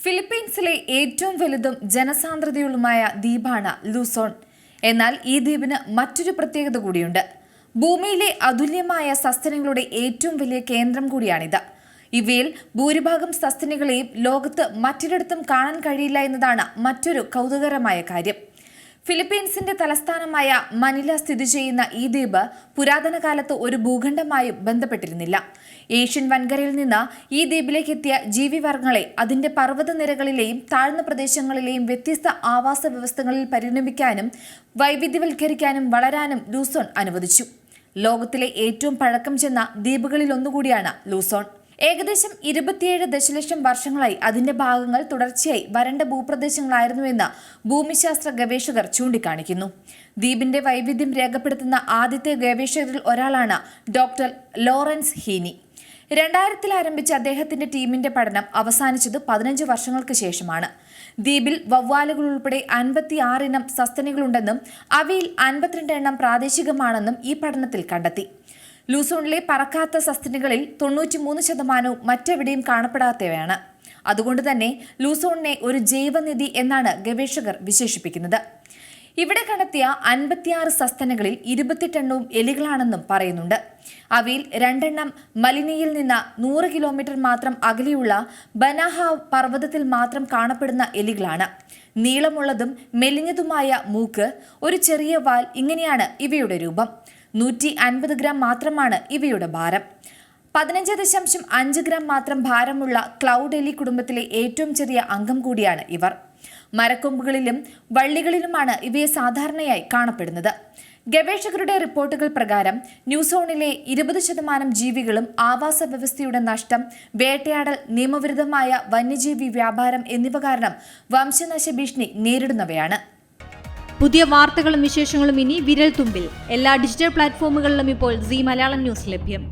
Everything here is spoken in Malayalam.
ഫിലിപ്പീൻസിലെ ഏറ്റവും വലുതും ജനസാന്ദ്രതയുള്ളതുമായ ദ്വീപാണ് ലൂസോൺ. എന്നാൽ ഈ ദ്വീപിന് മറ്റൊരു പ്രത്യേകത കൂടിയുണ്ട്. ഭൂമിയിലെ അതുല്യമായ സസ്തനികളുടെ ഏറ്റവും വലിയ കേന്ദ്രം കൂടിയാണിത്. ഇവയിൽ ഭൂരിഭാഗം സസ്തനികളെയും ലോകത്ത് മറ്റൊരിടത്തും കാണാൻ കഴിയില്ല എന്നതാണ് മറ്റൊരു കൗതുകകരമായ കാര്യം. ഫിലിപ്പീൻസിന്റെ തലസ്ഥാനമായ മനില സ്ഥിതി ചെയ്യുന്ന ഈ ദ്വീപ് പുരാതന കാലത്ത് ഒരു ഭൂഖണ്ഡമായും ബന്ധപ്പെട്ടിരുന്നില്ല. ഏഷ്യൻ വൻകരയിൽ നിന്ന് ഈ ദ്വീപിലേക്ക് എത്തിയ ജീവിവർഗങ്ങളെ അതിന്റെ പർവ്വതനിരകളിലെയും താഴ്ന്ന പ്രദേശങ്ങളിലെയും വ്യത്യസ്ത ആവാസ വ്യവസ്ഥകളിൽ പരിണമിക്കാനും വൈവിധ്യവൽക്കരിക്കാനും വളരാനും ലൂസോൺ അനുവദിച്ചു. ലോകത്തിലെ ഏറ്റവും പഴക്കം ചെന്ന ദ്വീപുകളിലൊന്നുകൂടിയാണ് ലൂസോൺ. ഏകദേശം 27 ദശലക്ഷം വർഷങ്ങളായി അതിന്റെ ഭാഗങ്ങൾ തുടർച്ചയായി വരണ്ട ഭൂപ്രദേശങ്ങളായിരുന്നുവെന്ന് ഭൂമിശാസ്ത്ര ഗവേഷകർ ചൂണ്ടിക്കാണിക്കുന്നു. ദ്വീപിന്റെ വൈവിധ്യം രേഖപ്പെടുത്തുന്ന ആദ്യത്തെ ഗവേഷകരിൽ ഒരാളാണ് ഡോക്ടർ ലോറൻസ് ഹീനി. 2000 ആരംഭിച്ച അദ്ദേഹത്തിന്റെ ടീമിന്റെ പഠനം അവസാനിച്ചത് 15 വർഷങ്ങൾക്ക് ശേഷമാണ്. ദ്വീപിൽ വവ്വാലുകൾ ഉൾപ്പെടെ 56 ഇനം സസ്തനികളുണ്ടെന്നും അവയിൽ 52 എണ്ണം പ്രാദേശികമാണെന്നും ഈ പഠനത്തിൽ കണ്ടെത്തി. ലൂസോണിലെ പറക്കാത്ത സസ്തനികളിൽ 93% മറ്റെവിടെയും കാണപ്പെടാത്തവയാണ്. അതുകൊണ്ട് തന്നെ ലൂസോണിനെ ഒരു ജൈവനിധി എന്നാണ് ഗവേഷകർ വിശേഷിപ്പിക്കുന്നത്. ഇവിടെ കണ്ടെത്തിയ 56 സസ്തനികളിൽ 28 എണ്ണവും എലികളാണെന്നും പറയുന്നുണ്ട്. അവയിൽ 2 എണ്ണം മലിനിയിൽ നിന്ന് 100 കിലോമീറ്റർ മാത്രം അകലെയുള്ള ബനാഹാവ് പർവ്വതത്തിൽ മാത്രം കാണപ്പെടുന്ന എലികളാണ്. നീളമുള്ളതും മെലിഞ്ഞതുമായ മൂക്ക്, ഒരു ചെറിയ വാൽ, ഇങ്ങനെയാണ് ഇവയുടെ രൂപം. 150 ഗ്രാം മാത്രമാണ് ഇവയുടെ ഭാരം. 15.5 ഗ്രാം മാത്രം ഭാരമുള്ള ക്ലൗഡ് എലി കുടുംബത്തിലെ ഏറ്റവും ചെറിയ അംഗം കൂടിയാണ് ഇവർ. മരക്കൊമ്പുകളിലും വള്ളികളിലുമാണ് ഇവയെ സാധാരണയായി കാണപ്പെടുന്നത്. ഗവേഷകരുടെ റിപ്പോർട്ടുകൾ പ്രകാരം ന്യൂസോണിലെ 20% ജീവികളും ആവാസ വ്യവസ്ഥയുടെ നഷ്ടം, വേട്ടയാടൽ, നിയമവിരുദ്ധമായ വന്യജീവി വ്യാപാരം എന്നിവ കാരണം വംശനാശ ഭീഷണി നേരിടുന്നവയാണ്. പുതിയ വാർത്തകളും വിശേഷങ്ങളും ഇനി വിരൽ തുമ്പിൽ. എല്ലാ ഡിജിറ്റൽ പ്ലാറ്റ്ഫോമുകളിലും ഇപ്പോൾ സീ മലയാളം ന്യൂസ് ലഭ്യം.